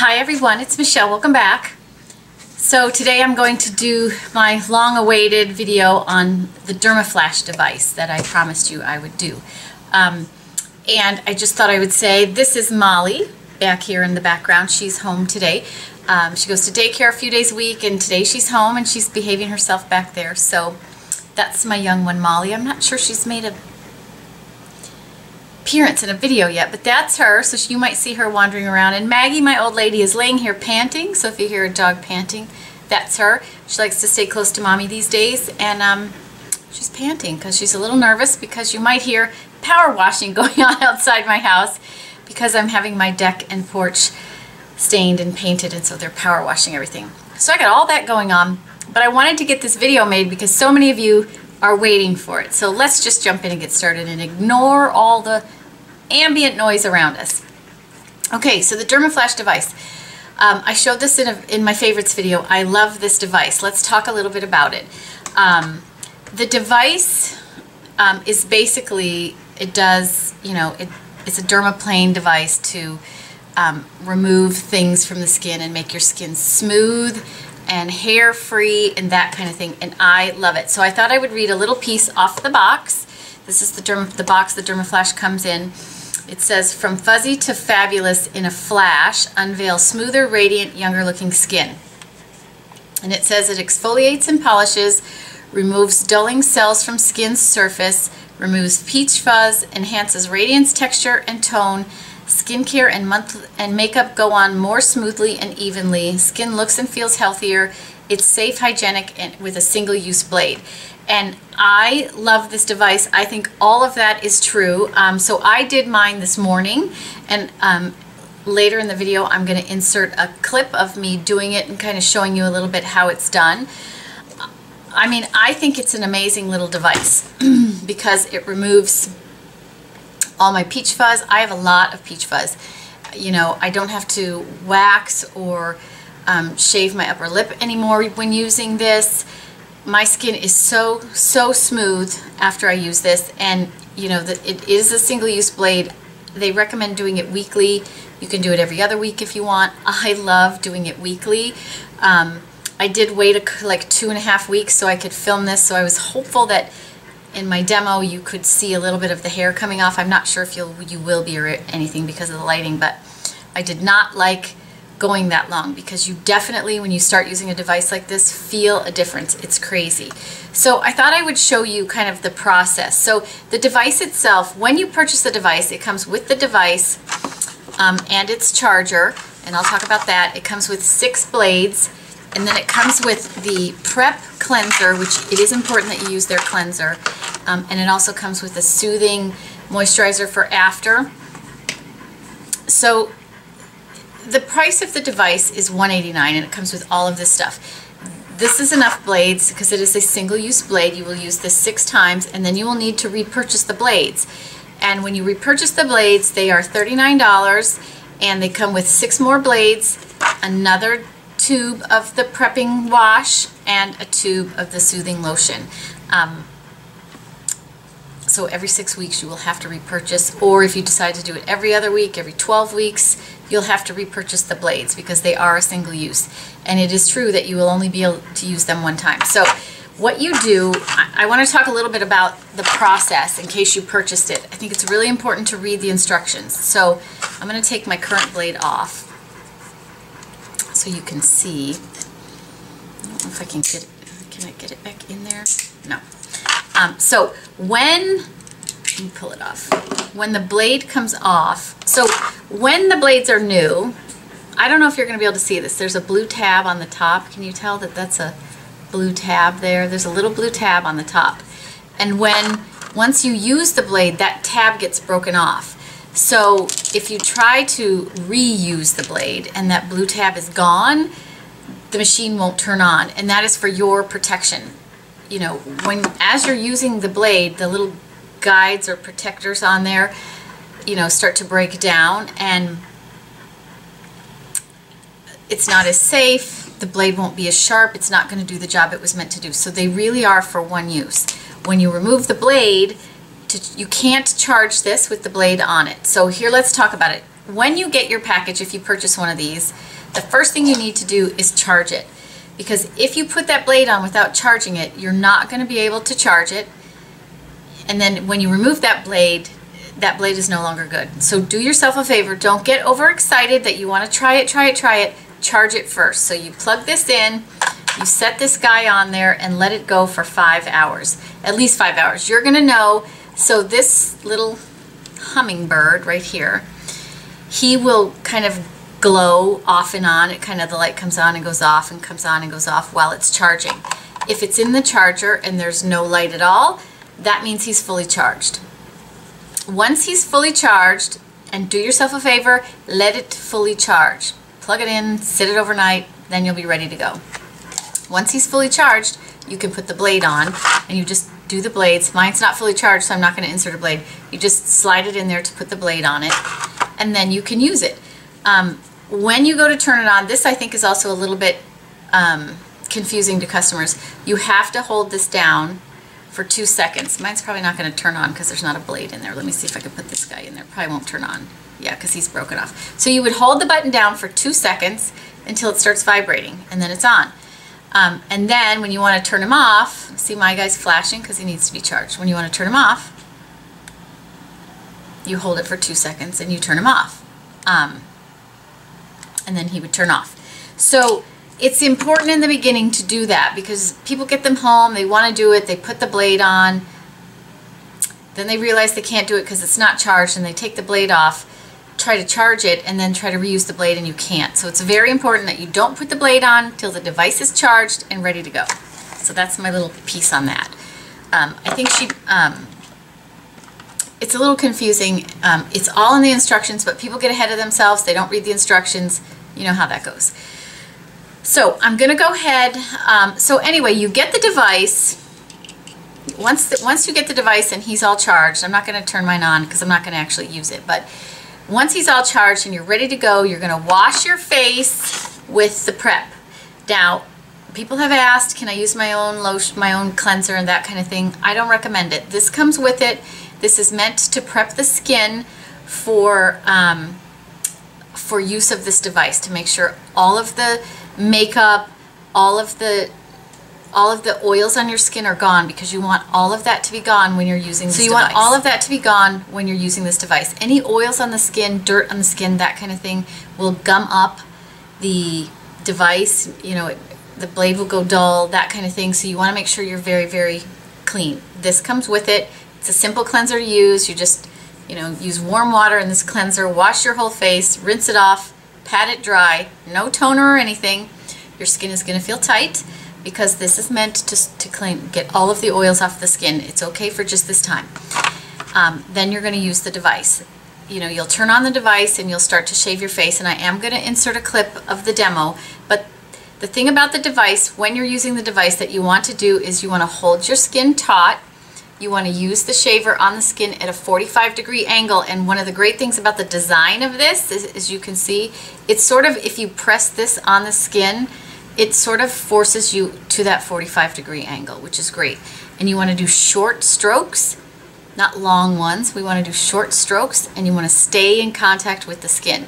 Hi everyone, it's Michelle. Welcome back. So today I'm going to do my long-awaited video on the Dermaflash device that I promised you I would do. And I just thought I would say this is Molly back here in the background. She's home today. She goes to daycare a few days a week, and today she's home and she's behaving herself back there. So that's my young one, Molly. I'm not sure she's made a appearance in a video yet, but that's her, so you might see her wandering around. And Maggie, my old lady, is laying here panting, so if you hear a dog panting, that's her. She likes to stay close to Mommy these days, and she's panting because she's a little nervous because you might hear power washing going on outside my house because I'm having my deck and porch stained and painted, and so they're power washing everything. So I got all that going on, but I wanted to get this video made because so many of you are waiting for it. So let's just jump in and get started and ignore all the ambient noise around us. Okay, so the Dermaflash device. I showed this in my favorites video. I love this device. Let's talk a little bit about it. The device is basically, it does, you know, it's a dermaplane device to remove things from the skin and make your skin smooth and hair free and that kind of thing, and I love it. So I thought I would read a little piece off the box. This is the box the Dermaflash comes in. It says, "From fuzzy to fabulous in a flash, unveil smoother, radiant, younger looking skin." And it says it exfoliates and polishes, removes dulling cells from skin's surface, removes peach fuzz, enhances radiance, texture, and tone. Skincare and makeup go on more smoothly and evenly. Skin looks and feels healthier. It's safe, hygienic, and with a single-use blade. And I love this device. I think all of that is true. So I did mine this morning, and later in the video I'm going to insert a clip of me doing it and kind of showing you a little bit how it's done. I mean, I think it's an amazing little device because it removes all my peach fuzz. I have a lot of peach fuzz. You know, I don't have to wax or shave my upper lip anymore when using this. My skin is so smooth after I use this, and you know that it is a single-use blade. They recommend doing it weekly. You can do it every other week if you want. I love doing it weekly. I did wait like 2.5 weeks so I could film this, so I was hopeful that in my demo you could see a little bit of the hair coming off. I'm not sure if you will be or anything because of the lighting, but I did not like going that long because you definitely, when you start using a device like this, feel a difference. It's crazy. So I thought I would show you kind of the process. So the device itself, when you purchase the device, it comes with the device and its charger, and I'll talk about that. It comes with 6 blades, and then it comes with the prep cleanser, which it is important that you use their cleanser, and it also comes with a soothing moisturizer for after. So the price of the device is $189, and it comes with all of this stuff. This is enough blades because it is a single-use blade. You will use this 6 times, and then you will need to repurchase the blades. And when you repurchase the blades, they are $39, and they come with 6 more blades, another tube of the prepping wash, and a tube of the soothing lotion. So every 6 weeks you will have to repurchase, or if you decide to do it every other week, every 12 weeks, you'll have to repurchase the blades because they are a single use. And it is true that you will only be able to use them 1 time. So what you do, I want to talk a little bit about the process in case you purchased it. I think it's really important to read the instructions. So I'm going to take my current blade off so you can see. I don't know if I can get it. Can I get it back in there? No. So when, let me pull it off. When the blade comes off, so when the blades are new, I don't know if you're going to be able to see this. There's a blue tab on the top. Can you tell that that's a blue tab there? There's a little blue tab on the top. And once you use the blade, that tab gets broken off. So if you try to reuse the blade and that blue tab is gone, the machine won't turn on, and that is for your protection. You know, as you're using the blade, the little guides or protectors on there, you know, start to break down, and it's not as safe. The blade won't be as sharp. It's not going to do the job it was meant to do. So they really are for one use. When you remove the blade, you can't charge this with the blade on it. So here, let's talk about it. When you get your package, if you purchase one of these, the first thing you need to do is charge it. Because if you put that blade on without charging it, you're not going to be able to charge it. And then when you remove that blade is no longer good. So do yourself a favor, don't get overexcited that you want to try it. Charge it first. So you plug this in, you set this guy on there and let it go for 5 hours, at least 5 hours. You're going to know. So this little hummingbird right here, he will kind of glow off and on. It kind of, the light comes on and goes off and comes on and goes off while it's charging. If it's in the charger and there's no light at all, that means he's fully charged. Once he's fully charged, and do yourself a favor, let it fully charge. Plug it in, sit it overnight, then you'll be ready to go. Once he's fully charged, you can put the blade on, and you just do the blades. Mine's not fully charged, so I'm not going to insert a blade. You just slide it in there to put the blade on it, and then you can use it. When you go to turn it on, this I think is also a little bit confusing to customers. You have to hold this down for 2 seconds. Mine's probably not going to turn on because there's not a blade in there. Let me see if I can put this guy in there. Probably won't turn on. Yeah, because he's broken off. So you would hold the button down for 2 seconds until it starts vibrating, and then it's on. And then when you want to turn him off, see my guy's flashing because he needs to be charged. When you want to turn him off, you hold it for 2 seconds and you turn him off. And then he would turn off. So it's important in the beginning to do that because people get them home, they want to do it, they put the blade on, then they realize they can't do it because it's not charged, and they take the blade off, try to charge it, and then try to reuse the blade, and you can't. So it's very important that you don't put the blade on till the device is charged and ready to go. So that's my little piece on that. I think it's a little confusing. It's all in the instructions, but people get ahead of themselves. They don't read the instructions. You know how that goes. So I'm going to go ahead. So anyway, you get the device. Once you get the device and he's all charged, I'm not going to turn mine on because I'm not going to actually use it. But once he's all charged and you're ready to go, you're going to wash your face with the prep. Now, people have asked, can I use my own lotion, my own cleanser and that kind of thing? I don't recommend it. This comes with it. This is meant to prep the skin for use of this device, to make sure all of the makeup, all of the oils on your skin are gone, because you want all of that to be gone when you're using this device. So you want all of that to be gone when you're using this device. Any oils on the skin, dirt on the skin, that kind of thing will gum up the device. You know, the blade will go dull, that kind of thing. So you want to make sure you're very, very clean. This comes with it. It's a simple cleanser to use. You just, you know, use warm water in this cleanser, wash your whole face, rinse it off, pat it dry, no toner or anything. Your skin is going to feel tight because this is meant to clean, get all of the oils off the skin. It's okay for just this time. Then you're going to use the device. You know, you'll turn on the device and you'll start to shave your face, and I am going to insert a clip of the demo, but the thing about the device, when you're using the device, that you want to do is you want to hold your skin taut. You want to use the shaver on the skin at a 45-degree angle, and one of the great things about the design of this is, as you can see, it's sort of, if you press this on the skin, it sort of forces you to that 45-degree angle, which is great. And you want to do short strokes, not long ones. We want to do short strokes, and you want to stay in contact with the skin.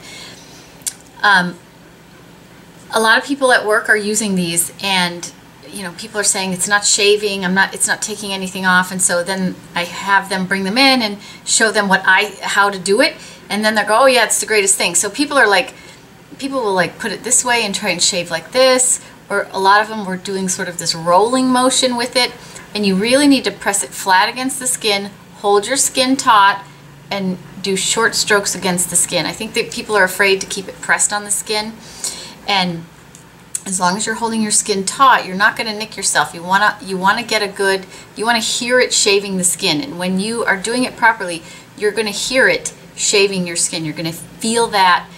A lot of people at work are using these, and you know, people are saying it's not shaving, it's not taking anything off, and so then I have them bring them in and show them how to do it, and then they go, oh yeah, it's the greatest thing. So people will like put it this way and try and shave like this, or a lot of them were doing sort of this rolling motion with it, and you really need to press it flat against the skin, hold your skin taut, and do short strokes against the skin. I think that people are afraid to keep it pressed on the skin, and as long as you're holding your skin taut, you're not going to nick yourself. You want to get a good, you want to hear it shaving the skin, and when you are doing it properly, you're going to hear it shaving your skin. You're going to feel that,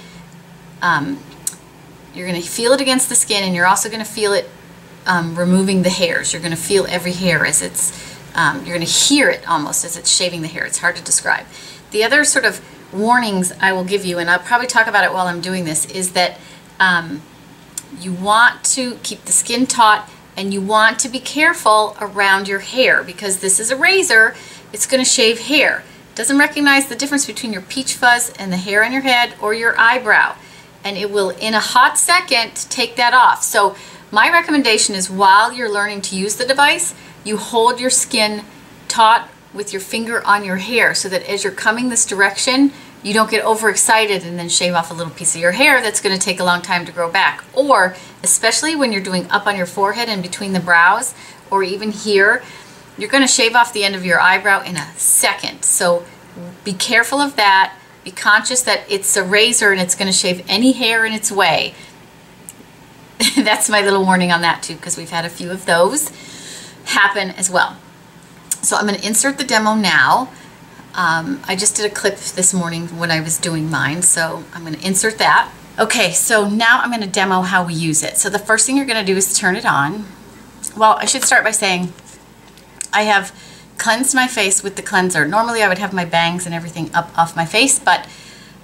you're going to feel it against the skin, and you're also going to feel it removing the hairs. You're going to feel every hair as it's, you're going to hear it almost as it's shaving the hair. It's hard to describe. The other sort of warnings I will give you, and I'll probably talk about it while I'm doing this, is that you want to keep the skin taut, and you want to be careful around your hair, because this is a razor. It's going to shave hair. It doesn't recognize the difference between your peach fuzz and the hair on your head or your eyebrow. and it will in a hot second take that off. So my recommendation is while you're learning to use the device, you hold your skin taut with your finger on your hair so that as you're coming this direction, you don't get overexcited and then shave off a little piece of your hair that's going to take a long time to grow back. Or especially when you're doing up on your forehead and between the brows, or even here, you're going to shave off the end of your eyebrow in a second. So be careful of that. Be conscious that it's a razor and it's going to shave any hair in its way. That's my little warning on that too, because we've had a few of those happen as well. So I'm going to insert the demo now. I just did a clip this morning when I was doing mine, so I'm going to insert that. Okay, so now I'm going to demo how we use it. So the first thing you're going to do is turn it on. Well, I should start by saying I have cleansed my face with the cleanser. Normally I would have my bangs and everything up off my face, but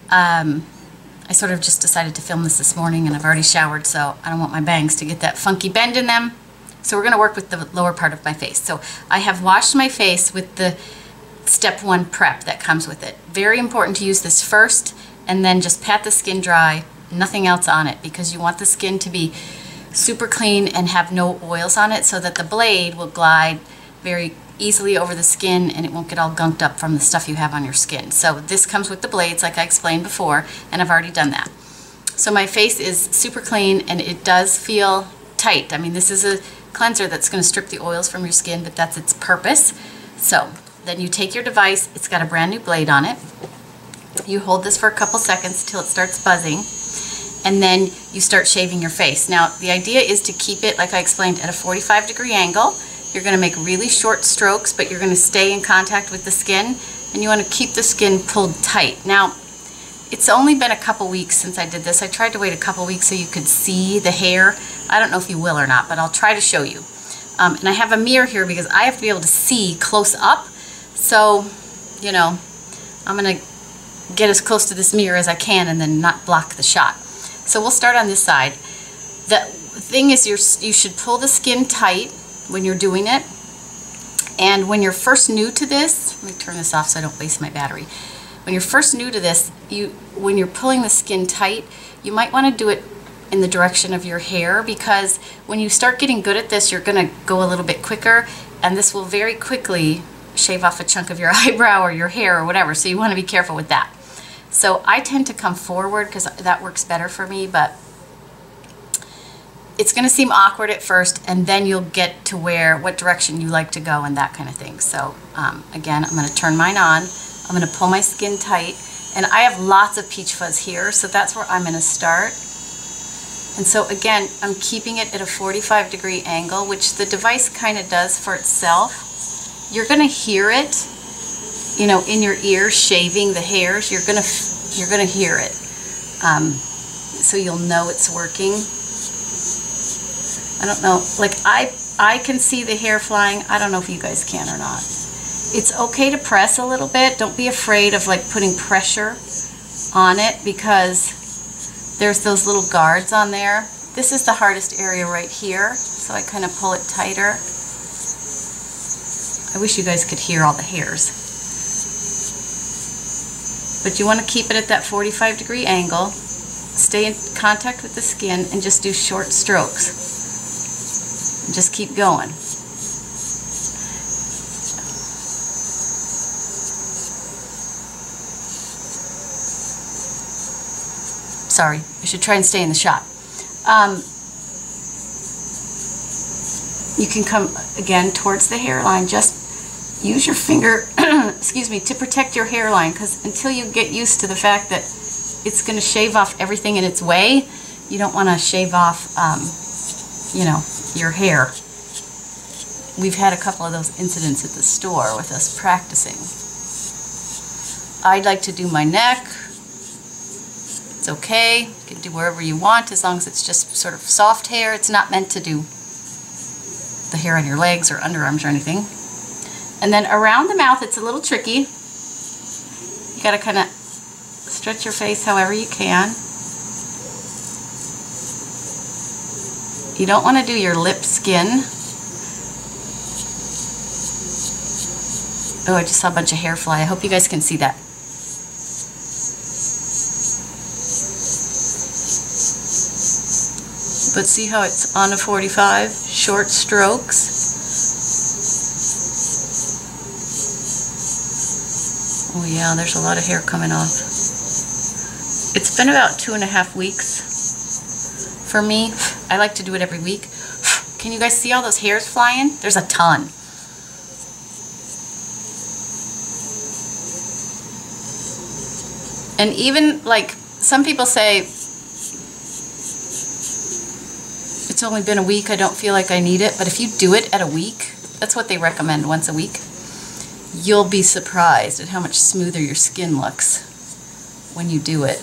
I sort of just decided to film this morning, and I've already showered, so I don't want my bangs to get that funky bend in them. So we're going to work with the lower part of my face. So I have washed my face with the step 1 prep that comes with it. Very important to use this first and then just pat the skin dry, nothing else on it, because you want the skin to be super clean and have no oils on it so that the blade will glide very easily over the skin and it won't get all gunked up from the stuff you have on your skin. So this comes with the blades like I explained before, and I've already done that. So my face is super clean and it does feel tight. I mean, this is a cleanser that's going to strip the oils from your skin, but that's its purpose. So then you take your device, it's got a brand new blade on it. You hold this for a couple seconds till it starts buzzing, and then you start shaving your face. Now the idea is to keep it, like I explained, at a 45-degree angle. You're going to make really short strokes, but you're going to stay in contact with the skin, and you want to keep the skin pulled tight. Now, it's only been a couple weeks since I did this. I tried to wait a couple weeks so you could see the hair. I don't know if you will or not, but I'll try to show you. And I have a mirror here because I have to be able to see close up. So, you know, I'm going to get as close to this mirror as I can and then not block the shot. So we'll start on this side. The thing is, you should pull the skin tight when you're doing it. And when you're first new to this, let me turn this off so I don't waste my battery. When you're first new to this, when you're pulling the skin tight, you might want to do it in the direction of your hair, because when you start getting good at this, you're going to go a little bit quicker, and this will very quickly shave off a chunk of your eyebrow or your hair or whatever, so you want to be careful with that. So I tend to come forward because that works better for me, but it's going to seem awkward at first, and then you'll get to what direction you like to go and that kind of thing. So again, I'm going to turn mine on. I'm going to pull my skin tight, and I have lots of peach fuzz here, so that's where I'm going to start. And so again, I'm keeping it at a 45-degree angle, which the device kind of does for itself. You're going to hear it, you know, in your ears shaving the hairs. You're going to hear it, so you'll know it's working. I don't know, like I can see the hair flying. I don't know if you guys can or not. It's okay to press a little bit. Don't be afraid of like putting pressure on it, because there's those little guards on there. This is the hardest area right here, so I kind of pull it tighter. I wish you guys could hear all the hairs. But you want to keep it at that 45-degree angle, stay in contact with the skin, and just do short strokes. And just keep going. Sorry, I should try and stay in the shot. You can come again towards the hairline. Just use your finger, excuse me, to protect your hairline, because until you get used to the fact that it's going to shave off everything in its way, you don't want to shave off, you know, your hair. We've had a couple of those incidents at the store with us practicing. I'd like to do my neck. It's okay. You can do wherever you want as long as it's just sort of soft hair. It's not meant to do the hair on your legs or underarms or anything. And then around the mouth, it's a little tricky. You got to kind of stretch your face however you can. You don't want to do your lip skin. Oh, I just saw a bunch of hair fly. I hope you guys can see that. But see how it's on a 45? Short strokes. Oh yeah, there's a lot of hair coming off. It's been about 2.5 weeks for me. I like to do it every week. Can you guys see all those hairs flying? There's a ton. And even like some people say, it's only been a week, I don't feel like I need it. But if you do it at a week, that's what they recommend, once a week, you'll be surprised at how much smoother your skin looks when you do it.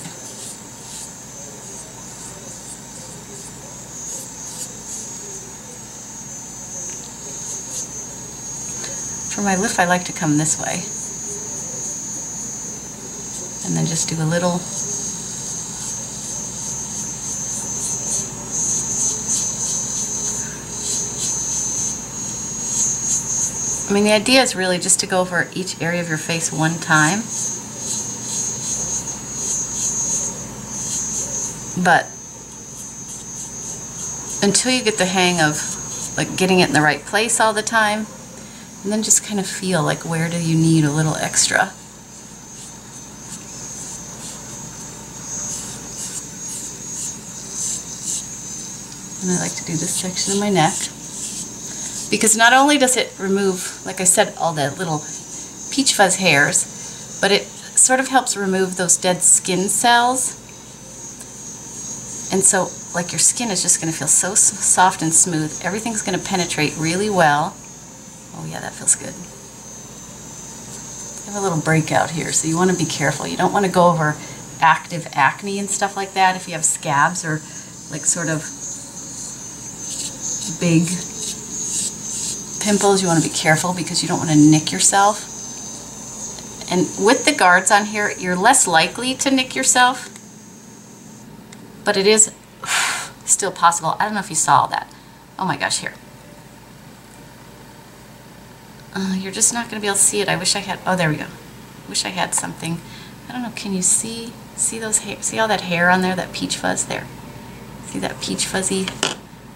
For my lift, I like to come this way. And then just do a little. I mean, the idea is really just to go over each area of your face one time. But until you get the hang of like getting it in the right place all the time, and then just kind of feel like, where do you need a little extra? And I like to do this section of my neck, because not only does it remove, like I said, all the little peach fuzz hairs, but it sort of helps remove those dead skin cells. And so, like, your skin is just going to feel so soft and smooth. Everything's going to penetrate really well. Oh yeah, that feels good. I have a little breakout here, so you want to be careful. You don't want to go over active acne and stuff like that. If you have scabs or like sort of big pimples, you want to be careful because you don't want to nick yourself. And with the guards on here, you're less likely to nick yourself, but it is still possible. I don't know if you saw that. Oh my gosh, here. You're just not going to be able to see it. I wish I had, oh, there we go. Wish I had something. I don't know, can you see those hair, see all that hair on there, that peach fuzz there? See that peach fuzzy?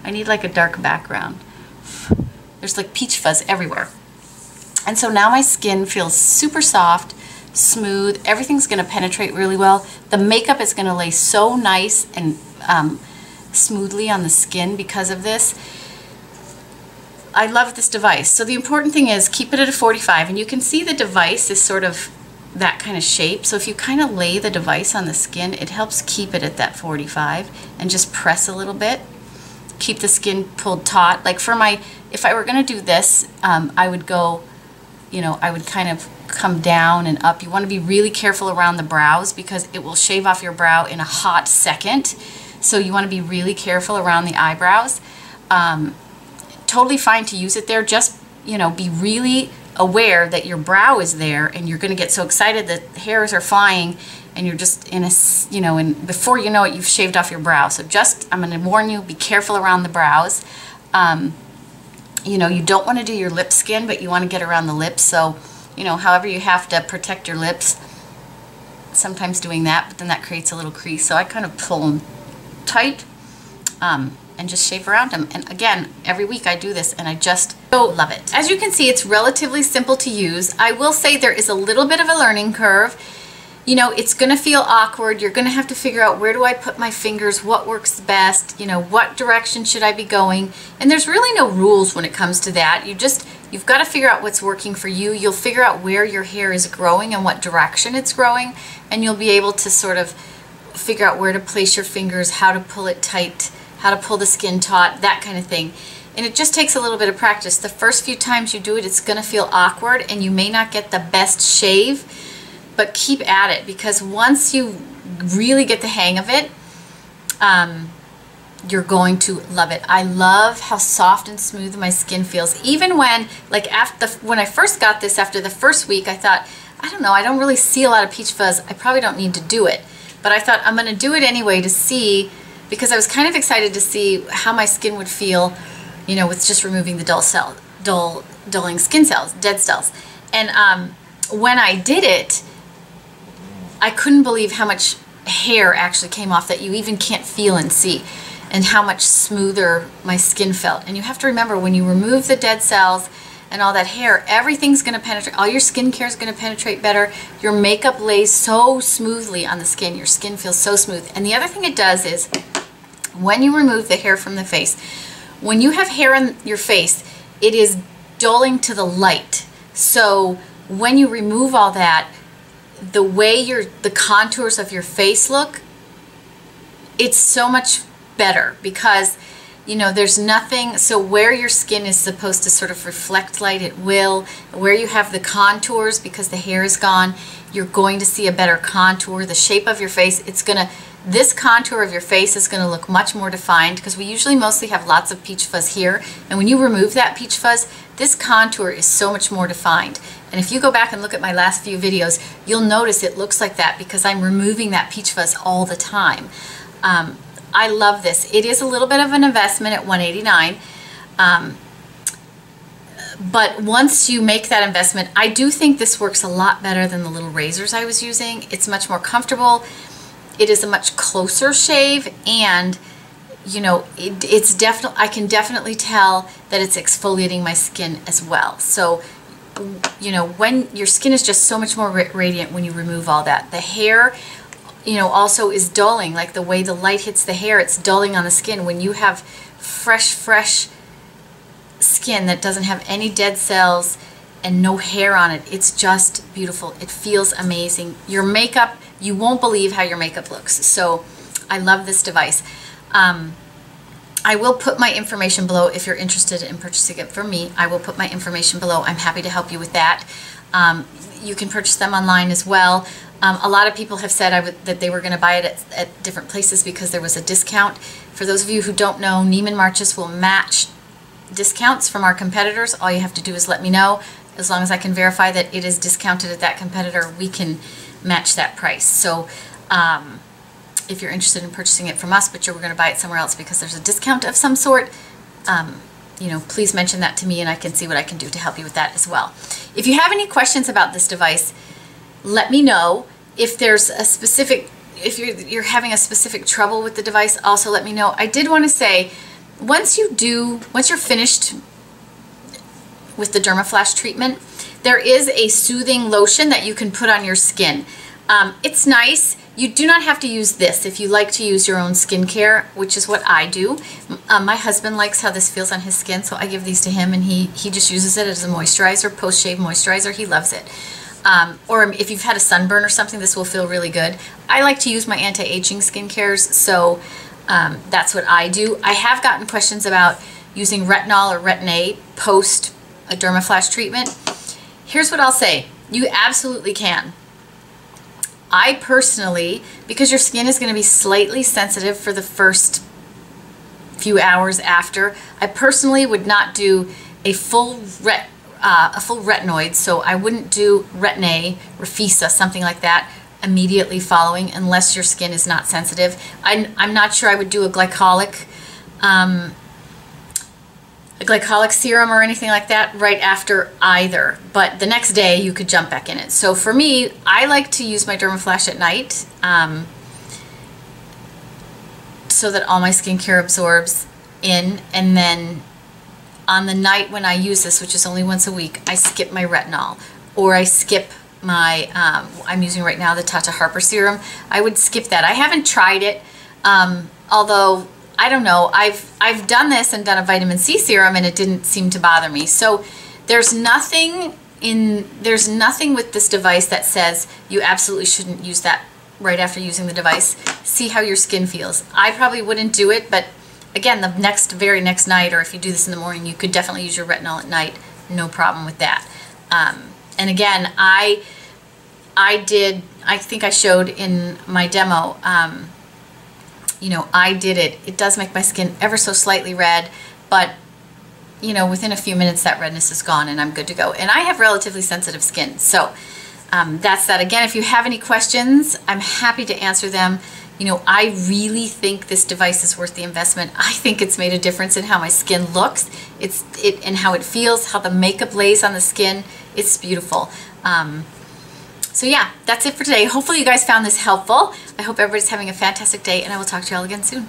I need like a dark background. There's like peach fuzz everywhere. And so now my skin feels super soft, smooth. Everything's going to penetrate really well. The makeup is going to lay so nice and smoothly on the skin because of this. I love this device. So the important thing is keep it at a 45, and you can see the device is sort of that kind of shape. So if you kind of lay the device on the skin, it helps keep it at that 45, and just press a little bit. Keep the skin pulled taut. Like for my, if I were going to do this, I would go, you know, I would kind of come down and up. You want to be really careful around the brows because it will shave off your brow in a hot second. So you want to be really careful around the eyebrows. Totally fine to use it there. Just, you know, be really aware that your brow is there, and you're going to get so excited that hairs are flying, and you're just in a, you know, and before you know it, you've shaved off your brow. So just, I'm going to warn you, be careful around the brows. You know, you don't want to do your lip skin, but you want to get around the lips. So, you know, however you have to protect your lips, sometimes doing that, but then that creates a little crease. So I kind of pull them tight. And just shave around them. And again, every week I do this, and I just love it. As you can see, it's relatively simple to use. I will say there is a little bit of a learning curve. You know, it's going to feel awkward. You're going to have to figure out, where do I put my fingers, what works best, you know, what direction should I be going. And there's really no rules when it comes to that. You've got to figure out what's working for you. You'll figure out where your hair is growing and what direction it's growing, and you'll be able to sort of figure out where to place your fingers, how to pull it tight, how to pull the skin taut, that kind of thing. And it just takes a little bit of practice. The first few times you do it, it's going to feel awkward, and you may not get the best shave, but keep at it, because once you really get the hang of it, you're going to love it. I love how soft and smooth my skin feels. Even when, like, when I first got this, after the first week, I thought, I don't know, I don't really see a lot of peach fuzz. I probably don't need to do it. But I thought, I'm going to do it anyway to see, because I was kind of excited to see how my skin would feel, you know, with just removing the dulling skin cells, dead cells. And when I did it, I couldn't believe how much hair actually came off that you even can't feel and see. and how much smoother my skin felt. And you have to remember, when you remove the dead cells and all that hair, everything's going to penetrate. All your skincare is going to penetrate better. Your makeup lays so smoothly on the skin. Your skin feels so smooth. And the other thing it does is, when you remove the hair from the face, when you have hair on your face, it is dulling to the light. So when you remove all that, the way the contours of your face look, it's so much better, because you know, there's nothing, so where your skin is supposed to sort of reflect light, it will. Where you have the contours, because the hair is gone, you're going to see a better contour. The shape of your face, this contour of your face is gonna look much more defined, because we usually mostly have lots of peach fuzz here, and when you remove that peach fuzz, this contour is so much more defined. And if you go back and look at my last few videos, you'll notice it looks like that, because I'm removing that peach fuzz all the time. I love this. It is a little bit of an investment at $189, but once you make that investment, I do think this works a lot better than the little razors I was using. It's much more comfortable. It is a much closer shave, and you know, it's definitely, I can definitely tell that it's exfoliating my skin as well. So, you know, when your skin is just so much more radiant when you remove all that. The hair, you know, also is dulling, like the way the light hits the hair, it's dulling on the skin. When you have fresh skin that doesn't have any dead cells and no hair on it, it's just beautiful. It feels amazing. Your makeup, you won't believe how your makeup looks. So I love this device. I will put my information below if you're interested in purchasing it from me. I will put my information below. I'm happy to help you with that. You can purchase them online as well. A lot of people have said that they were going to buy it at different places because there was a discount. For those of you who don't know, Neiman Marcus will match discounts from our competitors. All you have to do is let me know. As long as I can verify that it is discounted at that competitor, we can match that price. So if you're interested in purchasing it from us, but you're going to buy it somewhere else because there's a discount of some sort, you know, please mention that to me and I can see what I can do to help you with that as well. If you have any questions about this device, let me know. If there's a specific, if you're having a specific trouble with the device, also let me know. I did want to say, once you're finished with the Dermaflash treatment, there is a soothing lotion that you can put on your skin. It's nice. You do not have to use this if you like to use your own skincare, which is what I do. My husband likes how this feels on his skin, so I give these to him, and he just uses it as a moisturizer, post-shave moisturizer. He loves it. Or if you've had a sunburn or something, this will feel really good. I like to use my anti-aging skincares, so that's what I do. I have gotten questions about using retinol or Retin-A post a Dermaflash treatment. Here's what I'll say. You absolutely can. I personally, because your skin is going to be slightly sensitive for the first few hours after, I personally would not do a full retinoid, so I wouldn't do Retin-A, Refisa, something like that, immediately following, unless your skin is not sensitive. I'm not sure I would do a glycolic serum or anything like that right after either, but the next day you could jump back in it. So for me, I like to use my Dermaflash at night so that all my skincare absorbs in, and then on the night when I use this, which is only once a week, I skip my retinol, or I skip my, I'm using right now the Tata Harper serum. I would skip that. I haven't tried it, although I don't know. I've done this and done a vitamin C serum and it didn't seem to bother me. So there's nothing with this device that says you absolutely shouldn't use that right after using the device. See how your skin feels. I probably wouldn't do it, but again, the very next night, or if you do this in the morning, you could definitely use your retinol at night. No problem with that. And again, I think I showed in my demo, you know, I did it. It does make my skin ever so slightly red, but you know, within a few minutes that redness is gone and I'm good to go. And I have relatively sensitive skin. So that's that. Again, if you have any questions, I'm happy to answer them. You know, I really think this device is worth the investment. I think it's made a difference in how my skin looks, and how it feels, how the makeup lays on the skin. It's beautiful. So yeah, that's it for today. Hopefully you guys found this helpful. I hope everybody's having a fantastic day, and I will talk to you all again soon.